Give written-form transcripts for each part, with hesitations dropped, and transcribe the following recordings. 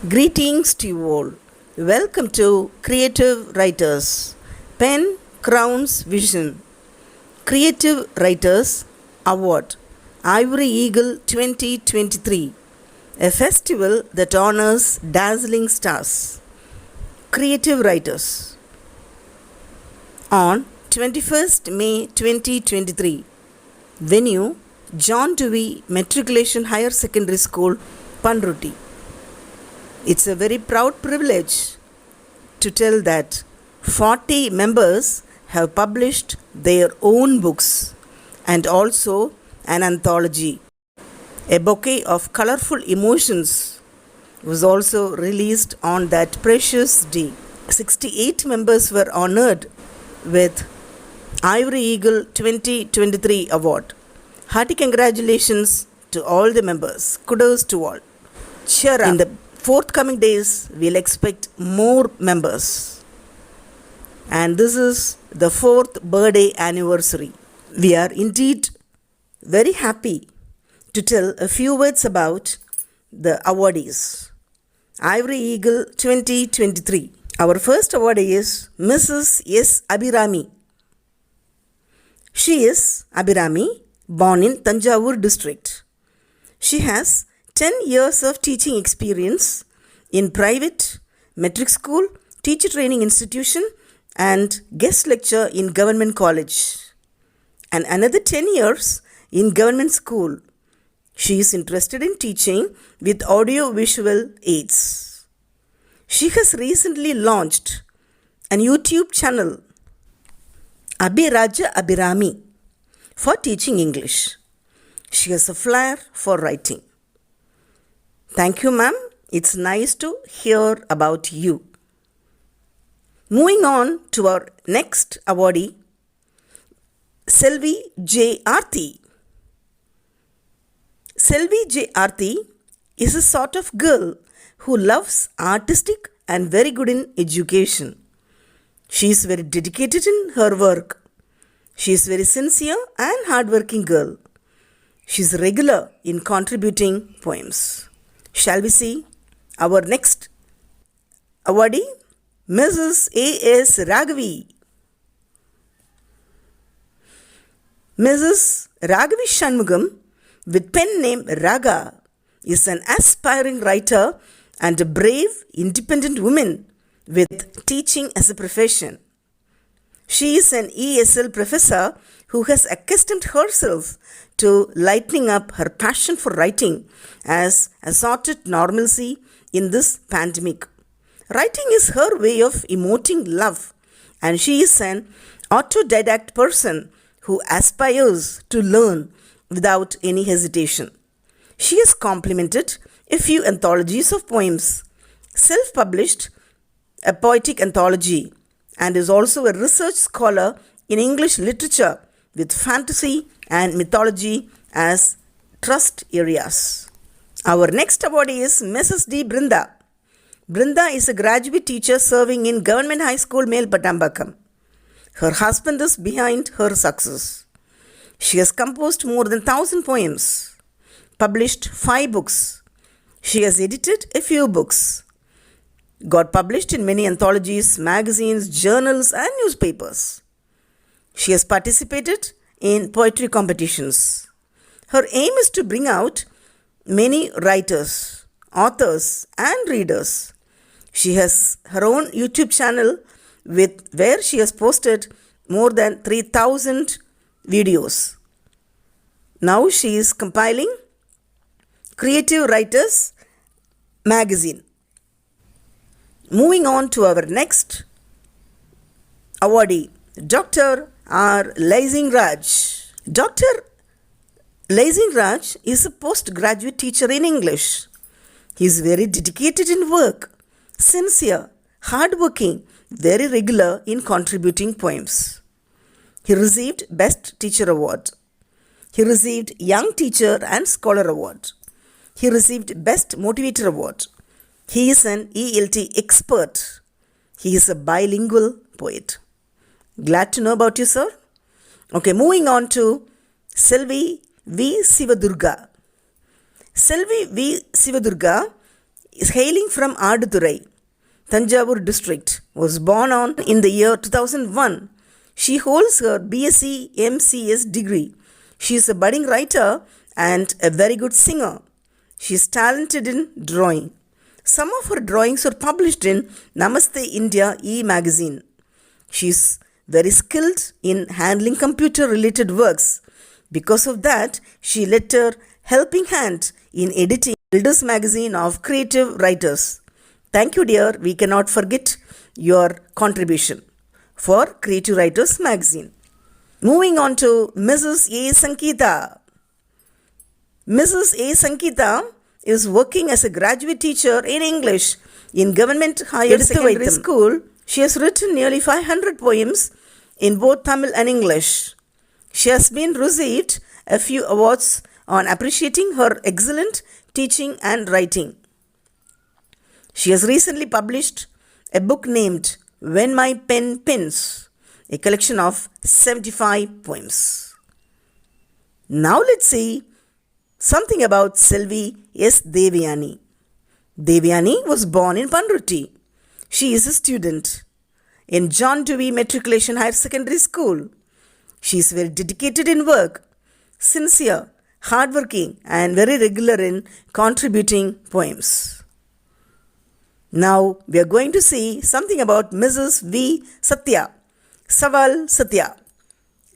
Greetings to you all. Welcome to Creative Writers. Pen Crowns Vision. Creative Writers Award. Ivory Eagle 2023. A festival that honors dazzling stars. Creative Writers. On 21st May 2023. Venue John Dewey Matriculation Higher Secondary School, Panruti. It's a very proud privilege to tell that 40 members have published their own books and also an anthology. A bouquet of colorful emotions was also released on that precious day. 68 members were honored with Ivory Eagle 2023 award. Hearty congratulations to all the members. Kudos to all. Cheer up. In the forthcoming days, we'll expect more members. And this is the 4th birthday anniversary. We are indeed very happy to tell a few words about the awardees. Ivory Eagle 2023. Our first awardee is Mrs. S. Abhirami. She is Abhirami, born in Tanjavur district. She has 10 years of teaching experience in private, metric school, teacher training institution and guest lecture in government college. And another 10 years in government school. She is interested in teaching with audio-visual aids. She has recently launched an YouTube channel, Abhiraja Abhirami, for teaching English. She has a flair for writing. Thank you, ma'am. It's nice to hear about you. Moving on to our next awardee, Selvi J. Arthi. Selvi J. Arthi is a sort of girl who loves artistic and very good in education. She is very dedicated in her work. She is very sincere and hardworking girl. She is regular in contributing poems. Shall we see our next awardee, Mrs. A.S. Raghavi. Mrs. Raghavi Shanmugam, with pen name Raga, is an aspiring writer and a brave, independent woman with teaching as a profession. She is an ESL professor who has accustomed herself to lightening up her passion for writing as assorted normalcy in this pandemic. Writing is her way of emoting love, and she is an autodidact person who aspires to learn without any hesitation. She has complemented a few anthologies of poems, self-published a poetic anthology, and is also a research scholar in English literature with fantasy and mythology as trust areas. Our next awardee is Mrs. D. Brinda. Brinda is a graduate teacher serving in Government High School, Melpatambakam. Her husband is behind her success. She has composed more than 1,000 poems, published 5 books. She has edited a few books, got published in many anthologies, magazines, journals, and newspapers. She has participated in poetry competitions. Her aim is to bring out many writers, authors, and readers. She has her own YouTube channel where she has posted more than 3,000 videos. Now she is compiling Creative Writers magazine. Moving on to our next awardee, Dr. R. Laising Raj. Dr. Laising Raj is a postgraduate teacher in English. He is very dedicated in work, sincere, hardworking, very regular in contributing poems. He received Best Teacher Award. He received Young Teacher and Scholar Award. He received Best Motivator Award. He is an ELT expert. He is a bilingual poet. Glad to know about you, sir. Okay, moving on to Selvi V. Sivadurga. Selvi V. Sivadurga is hailing from Aduturai, Tanjavur district, was born on in the year 2001. She holds her BSc MCS degree. She is a budding writer and a very good singer. She is talented in drawing. Some of her drawings were published in Namaste India e-magazine. She is very skilled in handling computer-related works. Because of that, she lent her helping hand in editing Builders Magazine of Creative Writers. Thank you, dear. We cannot forget your contribution for Creative Writers Magazine. Moving on to Mrs. A. Sankita. Mrs. A. Sankita is working as a graduate teacher in English in Government Higher Secondary School. She has written nearly 500 poems in both Tamil and English. She has been received a few awards on appreciating her excellent teaching and writing. She has recently published a book named When My Pen Pins, a collection of 75 poems. Now let's see something about Selvi S. Devyani. Devyani was born in Panruti. She is a student in John Dewey Matriculation Higher Secondary School. She is very dedicated in work, sincere, hardworking, and very regular in contributing poems. Now we are going to see something about Mrs. V. Satya. Saval Satya.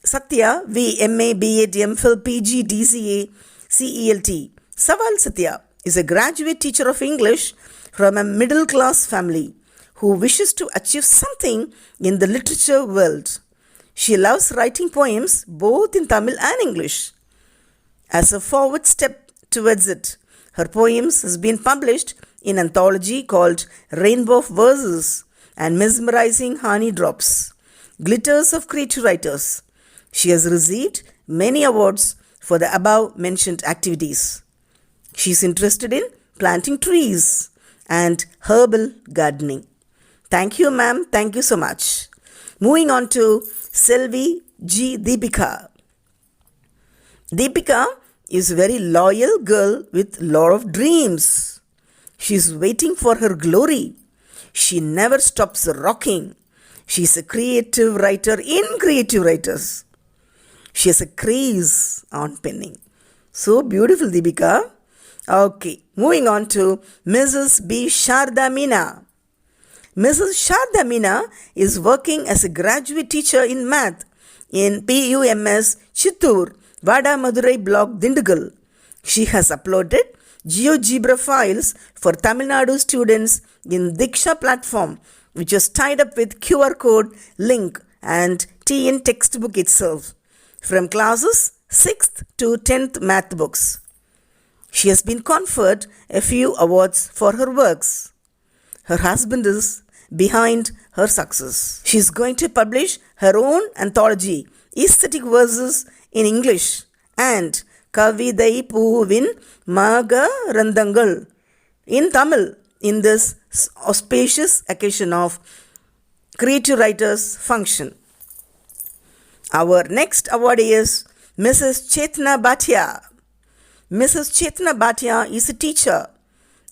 Satya V. MA, B.Ed, MPhil, PG, DCA, CELT. Saval Satya is a graduate teacher of English from a middle-class family who wishes to achieve something in the literature world. She loves writing poems both in Tamil and English. As a forward step towards it, her poems has been published in an anthology called Rainbow of Verses and Mesmerizing Honey Drops, Glitters of Creative Writers. She has received many awards for the above-mentioned activities. She is interested in planting trees and herbal gardening. Thank you, ma'am. Thank you so much. Moving on to Selvi G. Deepika. Deepika is a very loyal girl with a lot of dreams. She is waiting for her glory. She never stops rocking. She is a creative writer in Creative Writers. She has a craze on penning. So beautiful, Deepika. Okay, moving on to Mrs. B. Sharda Meena. Mrs. Sharda Meena is working as a graduate teacher in math in PUMS Chittur, Vada Madurai block Dindigal. She has uploaded GeoGebra files for Tamil Nadu students in Diksha platform, which is tied up with QR code link and TN textbook itself from classes 6th to 10th math books. She has been conferred a few awards for her works. Her husband is behind her success. She is going to publish her own anthology, Aesthetic Verses in English, and Kavidai Poovin Magarandangal in Tamil in this auspicious occasion of Creative Writers Function. Our next awardee is Mrs. Chetna Bhatia. Mrs. Chetna Bhatia is a teacher,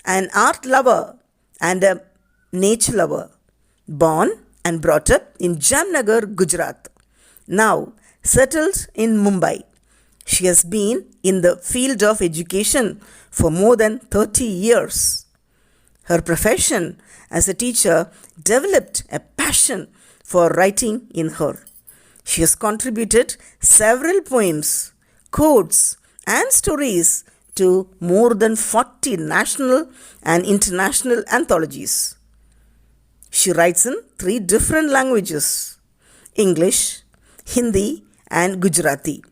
an art lover, and a nature lover, born and brought up in Jamnagar, Gujarat. Now settled in Mumbai. She has been in the field of education for more than 30 years. Her profession as a teacher developed a passion for writing in her. She has contributed several poems, quotes, and stories to more than 40 national and international anthologies. She writes in 3 different languages, English, Hindi, and Gujarati,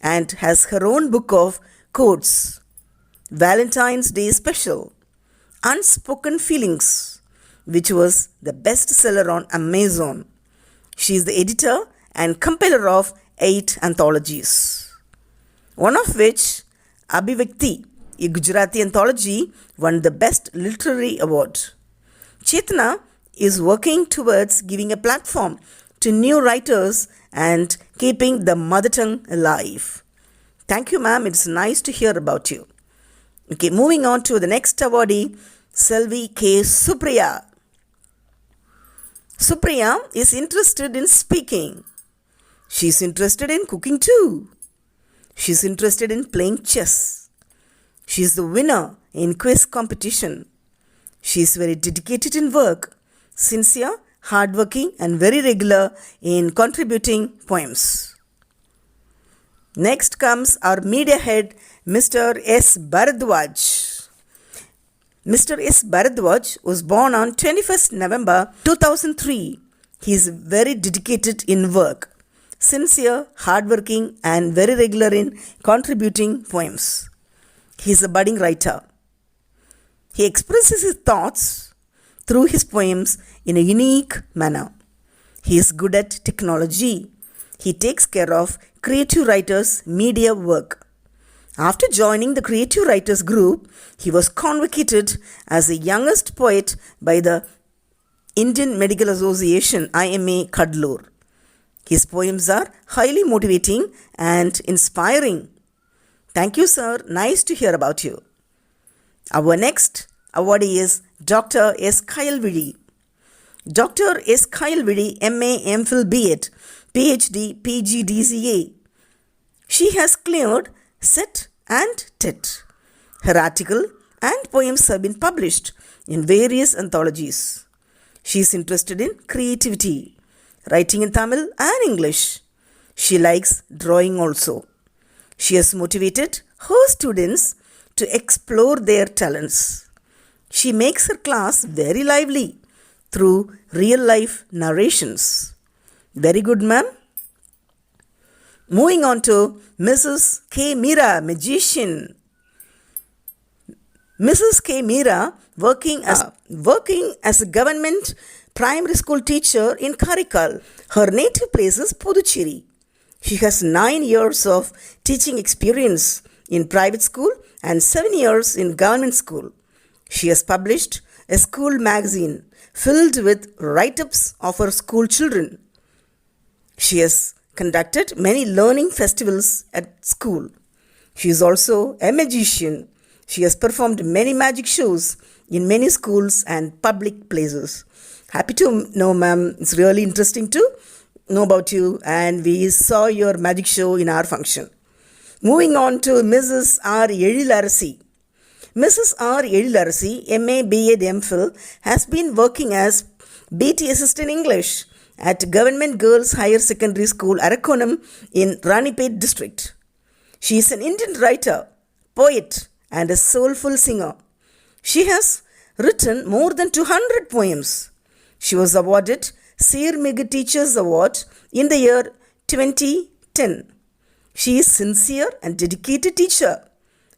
and has her own book of quotes, Valentine's Day Special, Unspoken Feelings, which was the bestseller on Amazon. She is the editor and compiler of 8 anthologies, one of which, Abhivyakti, a Gujarati anthology, won the Best Literary Award. Chetna is working towards giving a platform to new writers and keeping the mother tongue alive. Thank you, ma'am. It's nice to hear about you. Okay, moving on to the next awardee, Selvi K. Supriya. Supriya is interested in speaking. She is interested in cooking too. She is interested in playing chess. She is the winner in quiz competition. She is very dedicated in work, sincere, hardworking, and very regular in contributing poems. Next comes our media head, Mr. S. Bharadwaj. Mr. S. Bharadwaj was born on 21st November 2003. He is very dedicated in work, sincere, hardworking, and very regular in contributing poems. He is a budding writer. He expresses his thoughts through his poems in a unique manner. He is good at technology. He takes care of Creative Writers media work. After joining the Creative Writers group, he was convocated as the youngest poet by the Indian Medical Association IMA Kadlur. His poems are highly motivating and inspiring. Thank you, sir. Nice to hear about you. Our next awardee is Dr. S. Kayalvidi. Dr. S. Kayalvidi, MA, MPhil, B.Ed, PhD, PG, DCA. She has cleared SET and TET. Her article and poems have been published in various anthologies. She is interested in creativity, writing in Tamil and English. She likes drawing also. She has motivated her students to explore their talents. She makes her class very lively through real-life narrations. Very good, ma'am. Moving on to Mrs. K. Meera, magician. Mrs. K. Meera, working as a government primary school teacher in Karikal. Her native place is Puducherry. She has 9 years of teaching experience in private school and 7 years in government school. She has published a school magazine filled with write-ups of her school children. She has conducted many learning festivals at school. She is also a magician. She has performed many magic shows in many schools and public places. Happy to know, ma'am. It's really interesting to know about you, and we saw your magic show in our function. Moving on to Mrs. R. Elilarasi. Mrs. R. Elilarasi, MA, B.Ed, MPhil, has been working as BT Assistant English at Government Girls Higher Secondary School, Arakonam in Ranipet district. She is an Indian writer, poet, and a soulful singer. She has written more than 200 poems. She was awarded Seermigu Teachers Award in the year 2010. She is sincere and dedicated teacher.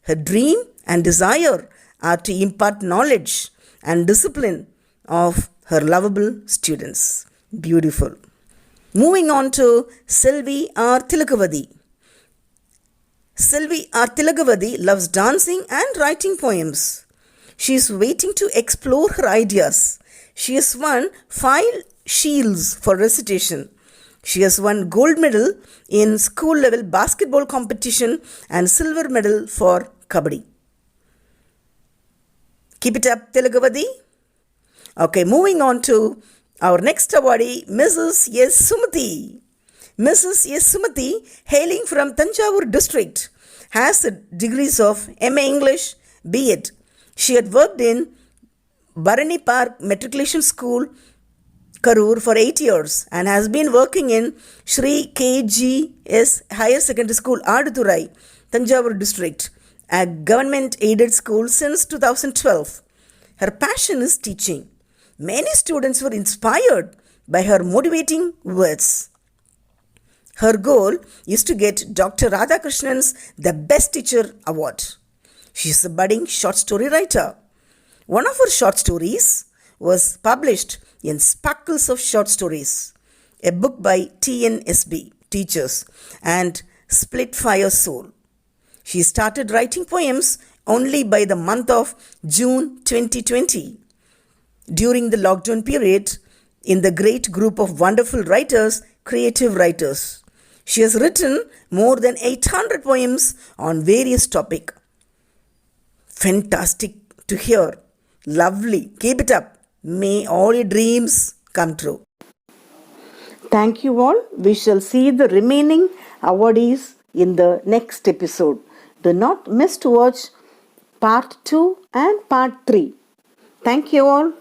Her dream and desire are to impart knowledge and discipline of her lovable students. Beautiful. Moving on to Selvi R. Tilakavadi. Selvi R. Tilakavadi loves dancing and writing poems. She is waiting to explore her ideas. She has won 5 shields for recitation. She has won gold medal in school level basketball competition and silver medal for kabaddi. Keep it up, Tilakavadi. Okay, moving on to our next awardee, Mrs. S. Sumati. Mrs. S. Sumati, hailing from Tanjavur district, has the degrees of MA English, B.Ed. She had worked in Bharani Park Matriculation School, Karur for 8 years and has been working in Shri KGS Higher Secondary School, Aduturai, Tanjavur district, a government aided school since 2012. Her passion is teaching. Many students were inspired by her motivating words. Her goal is to get Dr. Radhakrishnan's The Best Teacher Award. She is a budding short story writer. One of her short stories was published in Sparkles of Short Stories, a book by TNSB, Teachers, and Split Fire Soul. She started writing poems only by the month of June 2020. During the lockdown period, in the great group of wonderful writers, Creative Writers. She has written more than 800 poems on various topics. Fantastic to hear. Lovely. Keep it up. May all your dreams come true. Thank you all. We shall see the remaining awardees in the next episode. Do not miss to watch part 2 and part 3. Thank you all.